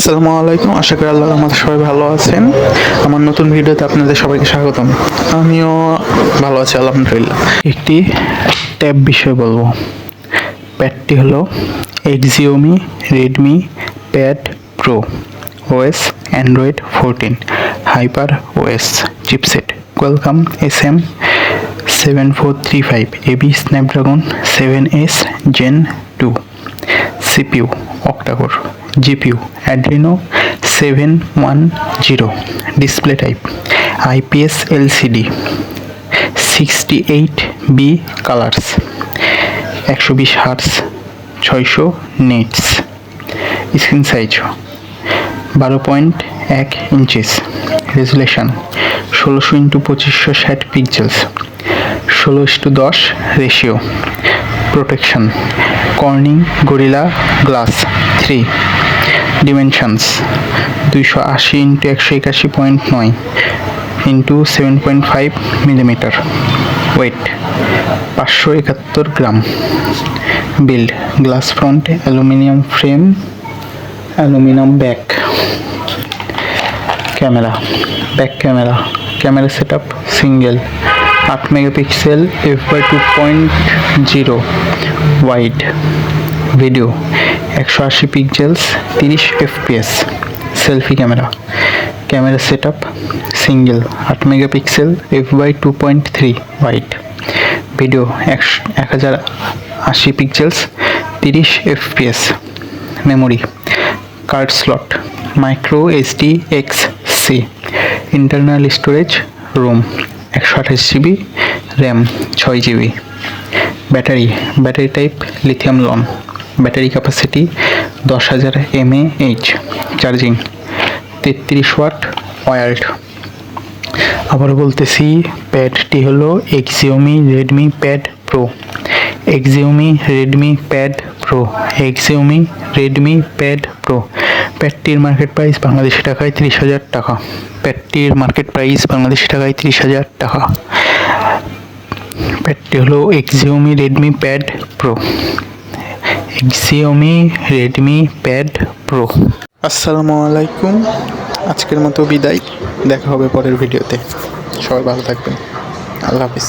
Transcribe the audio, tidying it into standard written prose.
আসসালামু আলাইকুম। আশা করি আল্লাহর রহমতে সবাই ভালো আছেন। আমার নতুন ভিডিওতে আপনাদের সবাইকে স্বাগতম। আমিও ভালো আছি আলহামদুলিল্লাহ। একটি ট্যাব বিষয় বলবো। প্যাডটি হলো Xiaomi Redmi Pad Pro OS Android 14 Hyper OS chipset Qualcomm SM7435 AB Snapdragon 7S Gen 2 CPU octa-core GPU Adreno 710 display type IPS LCD 68B colors 120 Hz 600 nits screen size 12.1 inches resolution 16x2560 pixels 16:10 ratio protection Corning Gorilla Glass 3 dimensions 280x181.9 into 7.5 mm weight 571 গ্রাম build glass front aluminum frame aluminum back back camera setup single 8 megapixel f/2.0 wide video 180 pixels 30 fps selfie camera setup single 8 megapixel f/2.3 wide video 1080 pixels 30 fps memory card slot micro SD XC internal storage ROM 128 GB RAM 6 GB battery type lithium ion battery capacity 10,000 mAh charging 33 watt wired. আবার বলতেছি, প্যাডটি হলো Xiaomi Redmi Pad Pro প্যাডটির market price Bangladeshi টাকায় 30,000 টাকা। প্যাডটি হলো Xiaomi Redmi Pad Pro। আসসালামু আলাইকুম। আজকের মতো বিদায়, দেখা হবে পরের ভিডিওতে। সবাই ভালো থাকবেন। আল্লাহ হাফিজ।